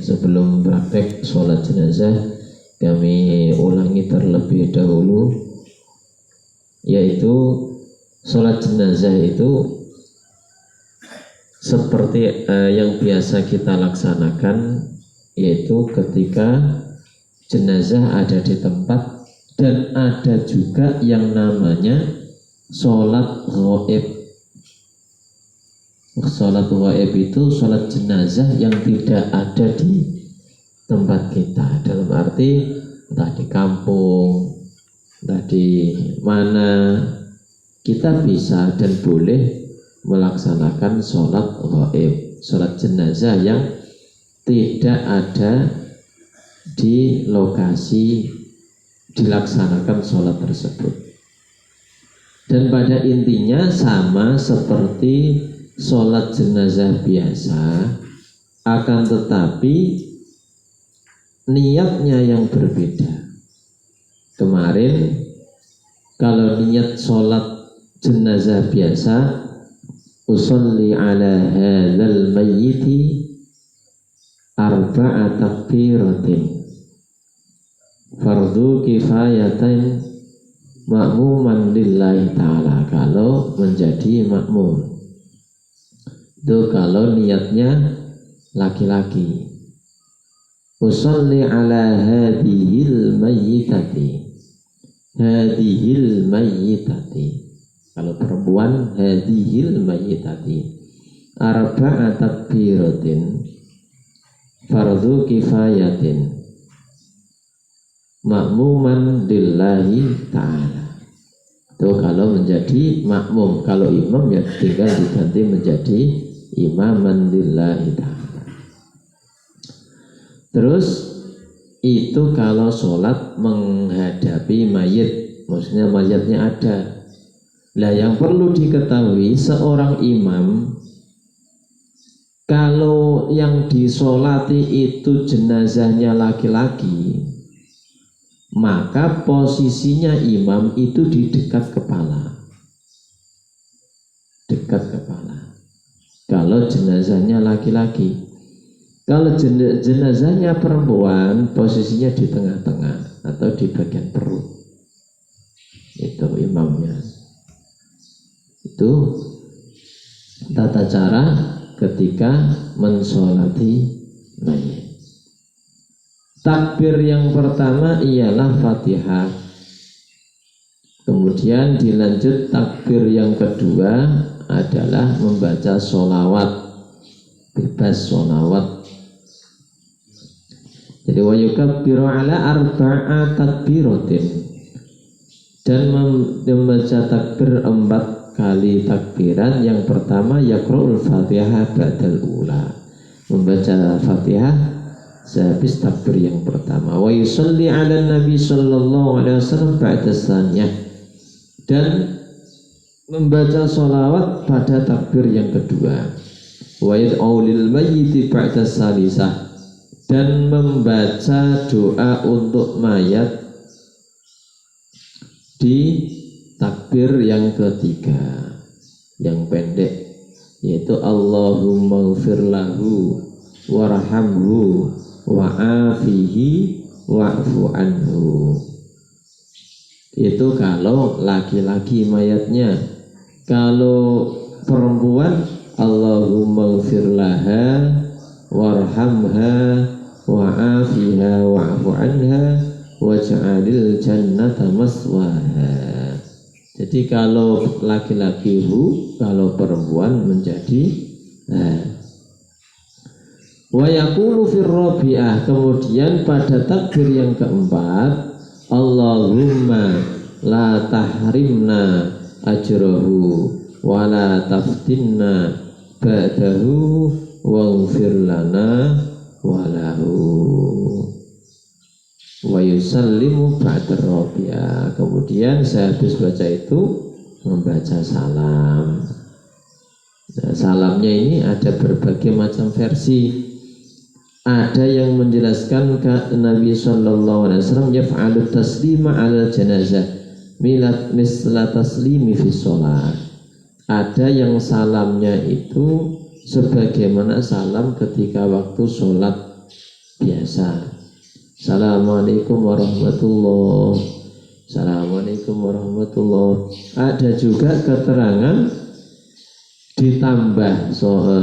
sebelum praktek sholat jenazah kami ulangi terlebih dahulu, yaitu sholat jenazah itu seperti yang biasa kita laksanakan, yaitu ketika jenazah ada di tempat, dan ada juga yang namanya sholat ghaib. Sholat ghaib itu sholat jenazah yang tidak ada di tempat kita, dalam arti entah di kampung, entah di mana, kita bisa dan boleh melaksanakan sholat ghaib, sholat jenazah yang tidak ada di lokasi dilaksanakan sholat tersebut. Dan pada intinya sama seperti sholat jenazah biasa, akan tetapi niatnya yang berbeda. Kemarin kalau niat sholat jenazah biasa, usolli ala hadzal mayyiti arba'a takbiratin fardu kifayatin ma'muman lillahi ta'ala. Kalau menjadi makmum itu kalau niatnya laki-laki, usolli ala hadhil mayyitati, hadhil mayyitati. Kalau perempuan, hadhil mayyitati arba'a takbiratin fardu kifayatin ma'muman lillahi ta'ala. Itu kalau menjadi makmum. Kalau imam ya tinggal diganti menjadi imaman lillahi ta'ala. Terus itu kalau sholat menghadapi mayit, maksudnya mayatnya ada. Nah, yang perlu diketahui seorang imam, kalau yang disolati itu jenazahnya laki-laki, maka posisinya imam itu di dekat kepala. Dekat kepala. Kalau jenazahnya laki-laki. Kalau jenazahnya perempuan, posisinya di tengah-tengah atau di bagian perut. Itu imamnya. Itu tata cara ketika mensolati mayit. Takbir yang pertama ialah Fatihah. Kemudian dilanjut takbir yang kedua adalah membaca sholawat, bebas sholawat. Jadi wa yukabbiru ala arba'a takbiratin, dan membaca takbir 4 kali takbiran. Yang pertama yaqra'ul Fatihah ba'dal ula, membaca Fatihah sehabis takbir yang pertama. Wa yusalli 'ala Nabi sallallahu alaihi wasallam ba'da tsaniyah, dan membaca sholawat pada takbir yang kedua. Wa yad'u lil mayyiti ba'da tsalisah, dan membaca doa untuk mayat di takbir yang ketiga, yang pendek, yaitu Allahumma ighfir lahu warhamhu wa'afihi wa'fu anhu. Itu kalau laki-laki mayatnya. Kalau perempuan, Allahumma ighfir laha warhamha wa'afiha wa'fu anha waj'alil jannata maswaha. Jadi kalau laki-laki hu, kalau perempuan menjadi wa yaqulu fir rabi'ah. Kemudian pada takbir yang keempat, Allahumma la tahrimna ajrahu wa la taftinna ba'dahu waghfir lana walahu wa yusallimu ba'da rabi'ah. Kemudian sehabis baca itu membaca salam. Nah, salamnya ini ada berbagai macam versi. Ada yang menjelaskan Nabi sallallahu alaihi wasallam yaf'alu taslima 'ala janazah milat misla taslimi fi sholat. Ada yang salamnya itu sebagaimana salam ketika waktu sholat biasa. Assalamualaikum warahmatullahi. Assalamualaikum warahmatullahi. Ada juga keterangan ditambah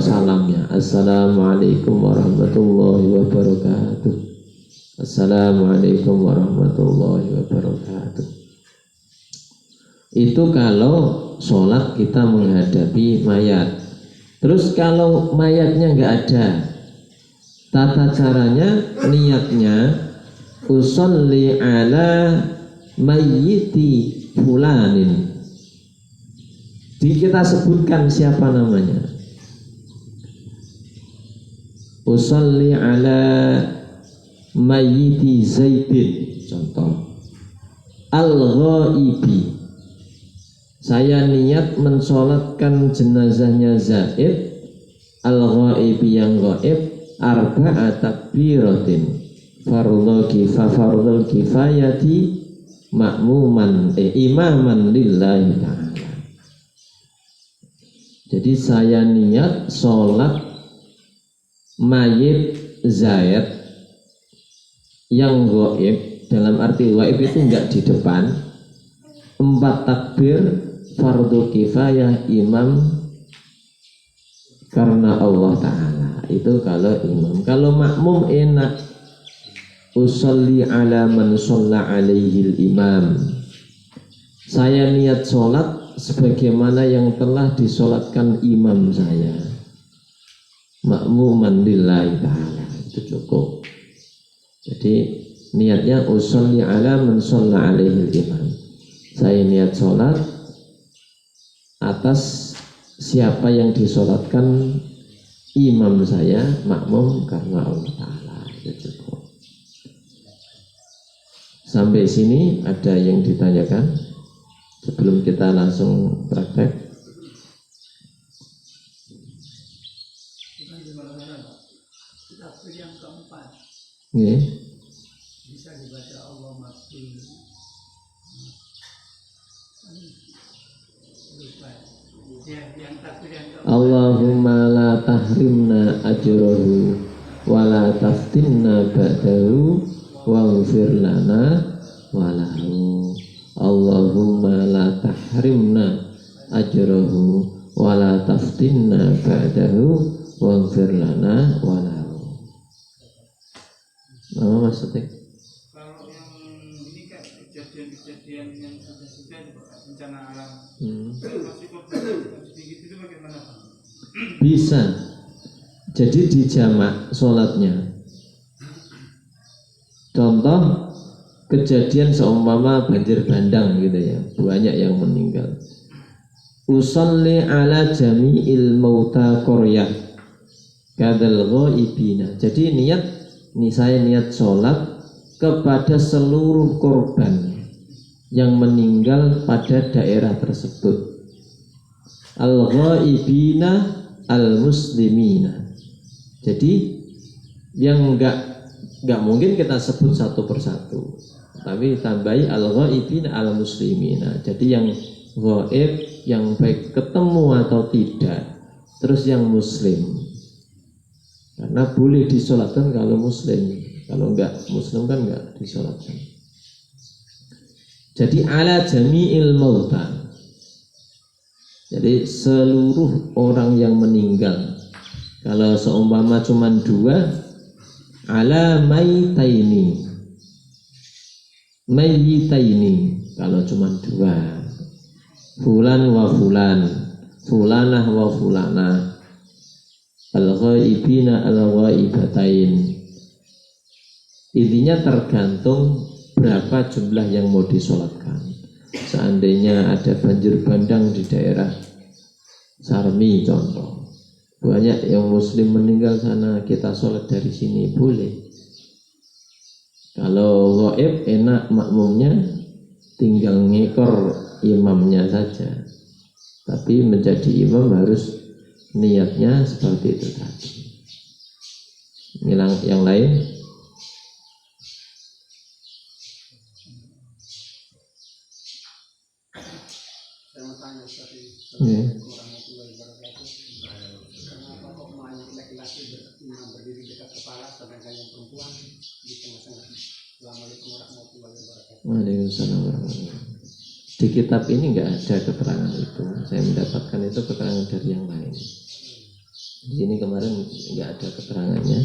salamnya. Assalamualaikum warahmatullahi wabarakatuh. Assalamualaikum warahmatullahi wabarakatuh. Itu kalau sholat kita menghadapi mayat. Terus kalau mayatnya nggak ada, tata caranya, niatnya usolli ala mayyiti fulanin. Kita sebutkan siapa namanya. Usolli ala mayyiti Zaidin, contoh. Al-ghaibi, saya niat mensolatkan jenazahnya Zaid al-ghaibi yang ghaib arba'at takbiratin fardul kifayati ma'muman imaman lillahi ta'ala. Jadi saya niat sholat mayit Zaid yang ghaib, dalam arti ghaib itu enggak di depan, 4 takbir fardu kifayah imam karena Allah Ta'ala. Itu kalau imam. Kalau makmum enak, usolli ala man sholla alaihil imam, saya niat sholat sebagaimana yang telah disolatkan imam saya, makmuman lillahi ta'ala. Itu cukup. Jadi niatnya usolli ala man sholla alaihil imam, saya niat sholat atas siapa yang disolatkan imam saya, makmum karena Allah Ta'ala. Itu cukup. Sampai sini ada yang ditanyakan sebelum kita langsung praktek? Yang keempat, bisa dibaca Allah maksud. Allahumma la tahrimna ajrahu wa la taftinna ba'dahu waghfir lana wa lahu. Allahumma la tahrimna ajrahu wa la taftinna ba'dahu waghfir lana wa lahu. Apa maksudnya? Kalau yang ini kan kejadian yang sudah bencana alam, masih korban sedikit itu bagaimana Pak? Bisa. Jadi dijamak sholatnya. Contoh kejadian seumpama banjir bandang gitu ya, banyak yang meninggal. Usolli ala jami'il mauta qaryah kadal ghaibina. Jadi saya niat sholat kepada seluruh korban yang meninggal pada daerah tersebut. Al-ghaibina al-muslimina. Jadi yang enggak mungkin kita sebut satu persatu, tapi tambahi al-ghaibina al-muslimina. Jadi yang ghaib, yang baik ketemu atau tidak, terus yang muslim. Karena boleh disolatkan kalau muslim, kalau enggak muslim kan enggak disolatkan. Jadi ala jami'il mauta, jadi seluruh orang yang meninggal. Kalau seumpama cuma 2, ala mayyitaini, kalau cuma 2, fulan wa fulan, fulanah wa fulanah, al-ghaibina al-ghaibatain. Intinya tergantung berapa jumlah yang mau disolatkan. Seandainya ada banjir bandang di daerah Sarmi contoh, banyak yang muslim meninggal sana, kita sholat dari sini boleh. Kalau ghaib enak, makmumnya tinggal ngekor imamnya saja, tapi menjadi imam harus niatnya seperti itu tadi. Yang lain? Saya mau tanya tadi, kenapa kok mayat laki-laki berdiri dekat kepala sedangkan yang perempuan di tengah-tengah. Assalamualaikum warahmatullahi wabarakatuh. Waalaikumsalam warahmatullahi wabarakatuh. Di kitab ini nggak ada keterangan itu. Saya mendapatkan itu keterangan dari yang lain. Di sini kemarin nggak ada keterangannya.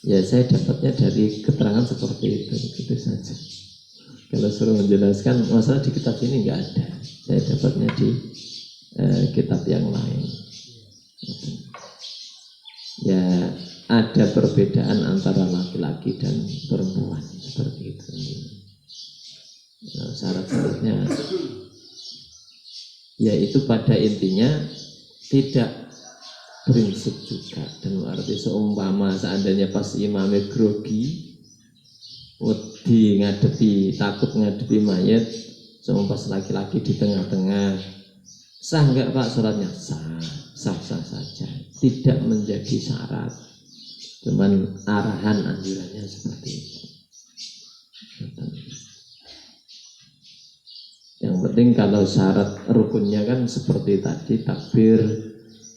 Ya saya dapatnya dari keterangan seperti itu saja. Kalau suruh menjelaskan masalah di kitab ini nggak ada. Saya dapatnya di kitab yang lain. Ya ada perbedaan antara laki-laki dan perempuan seperti itu. Nah, syarat-syaratnya yaitu pada intinya tidak prinsip juga, dan berarti seumpama seandainya pas imamnya grogi wedi ngadepi, takut ngadepi mayat, seumpama pas laki-laki di tengah-tengah, sah enggak Pak sholatnya? Sah saja, tidak menjadi syarat, cuman arahan anjurannya seperti itu. Yang penting kalau syarat rukunnya kan seperti tadi, takbir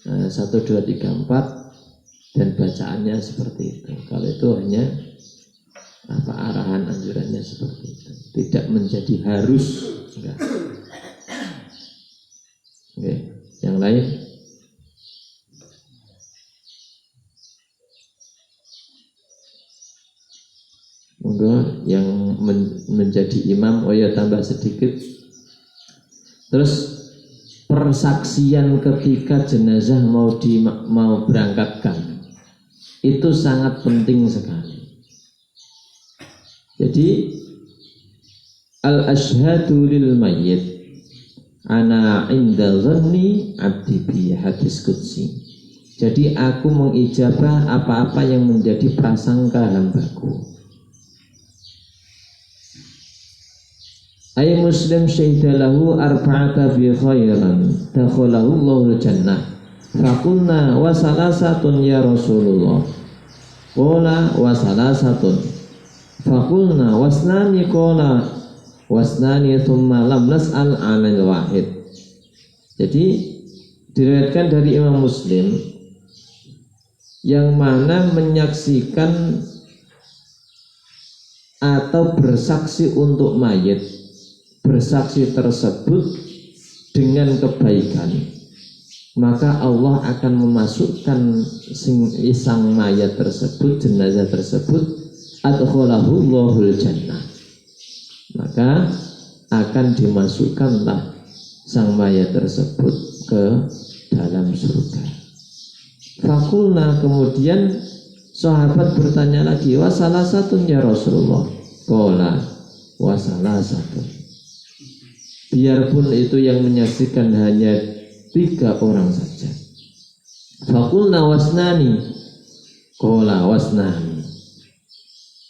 1, 2, 3, 4 dan bacaannya seperti itu. Kalau itu hanya arahan anjurannya seperti itu, tidak menjadi harus. Enggak. Oke, yang lain? Monggo yang menjadi imam. Oh ya, tambah sedikit. Terus persaksian ketika jenazah mau berangkatkan itu sangat penting sekali. Jadi al-ashhadu lil mayyit ana inda dhanni abdi bi, hadis qudsi. Jadi aku mengijabah apa-apa yang menjadi prasangka hambaku. Ay muslim syahidalahu arba'ata bi khairan dakhalahu Allahul jannah. Faqulna wa salasatun ya Rasulullah. Qala wa salasatun. Faqulna wasnani, qala wasnani, thumma lam nas'al 'anil wahid. Jadi diriwayatkan dari Imam Muslim yang mana menyaksikan atau bersaksi untuk mayit, bersaksi tersebut dengan kebaikan, maka Allah akan memasukkan sang mayat tersebut, jenazah tersebut, adkhalahu Allahul jannah, maka akan dimasukkanlah sang mayat tersebut ke dalam surga. Fakulna, kemudian sahabat bertanya lagi, wa salasatun ya Rasulullah. Qala wa salasatun. Biarpun itu yang menyaksikan hanya 3 orang saja. Fakulna wasnani. Qala wasnani.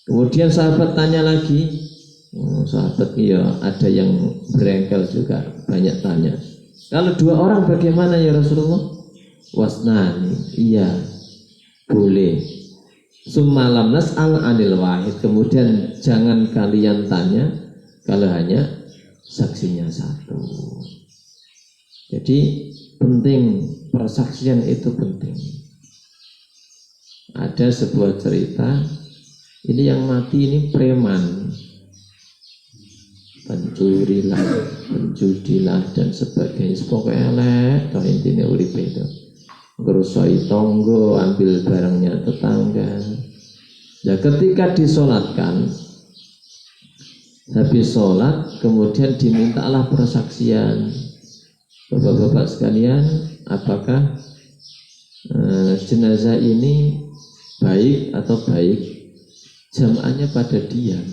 Kemudian sahabat tanya lagi. Sahabat ya ada yang berengkel juga, banyak tanya. Kalau 2 orang bagaimana ya Rasulullah? Wasnani. Iya, boleh. Summalam nas'al 'anil wahid. Kemudian jangan kalian tanya kalau hanya saksinya 1. Jadi penting, persaksian itu penting. Ada sebuah cerita, ini yang mati ini preman, pencurilah, penjudilah dan sebagainya. Pokoknya elek, toh intinya urip itu. Ngerusoi tonggo, ambil barangnya tetangga. Ya ketika disolatkan, habis sholat, kemudian dimintalah persaksian. Bapak-bapak sekalian, apakah jenazah ini baik atau baik? Jamaahnya pada diam.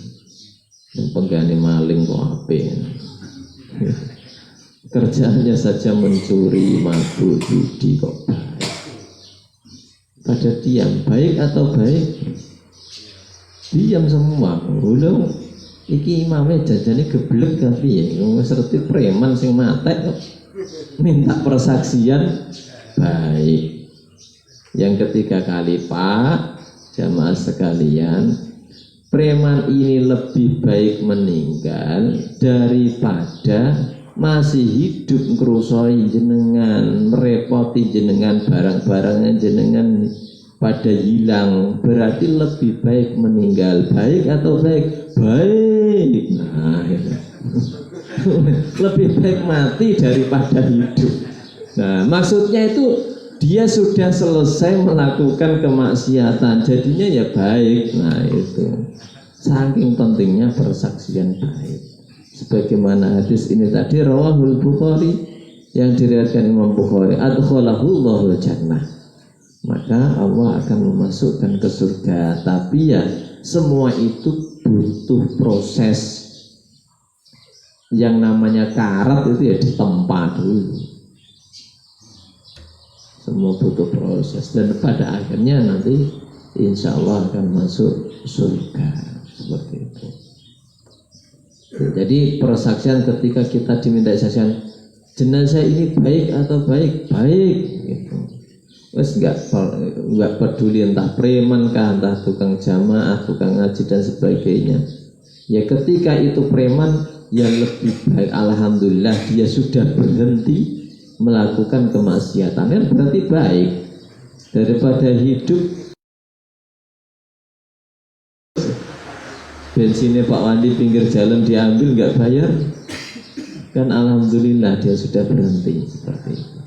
Yang penggane maling kok ape. Kerjaannya saja mencuri, mabuk, judi kok baik. Pada diam, baik atau baik? Diam semua. Udah. Iki imamnya jajane geblek tapi ya ngerti preman sing matek kok minta persaksian baik. Yang ketiga kali, Pak, jamaah sekalian, preman ini lebih baik meninggal daripada masih hidup ngerusoi jenengan, merepoti jenengan, barang-barangnya jenengan. pada hilang, berarti lebih baik meninggal. Baik atau baik? Baik. Nah, itu. Lebih baik mati daripada hidup. Nah, maksudnya itu dia sudah selesai melakukan kemaksiatan, jadinya ya baik. Nah, itu saking pentingnya persaksian baik. Sebagaimana hadis ini tadi rawahul Bukhari, yang diriwayatkan Imam Bukhari, adkhalahullahu jannah, maka Allah akan memasukkan ke surga. Tapi ya semua itu butuh proses. Yang namanya karat itu ya ditempa dulu. Semua butuh proses, dan pada akhirnya nanti insya Allah akan masuk surga. Seperti itu. Jadi persaksian, ketika kita diminta saksian, jenazah ini baik atau baik? Baik gitu. Wes enggak peduli entah preman kah, entah tukang jamaah, tukang ngaji dan sebagainya. Ya ketika itu preman, yang lebih baik, alhamdulillah dia sudah berhenti melakukan kemaksiatan, kan berarti baik, daripada hidup bensinnya Pak Wandi pinggir jalan diambil nggak bayar, kan alhamdulillah dia sudah berhenti. Seperti itu.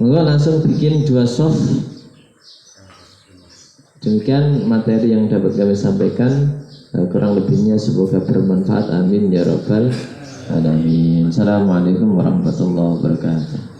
Maka langsung bikin 2 soft. Demikian materi yang dapat kami sampaikan. Kurang lebihnya semoga bermanfaat. Amin ya rabbal alamin. Assalamualaikum warahmatullahi wabarakatuh.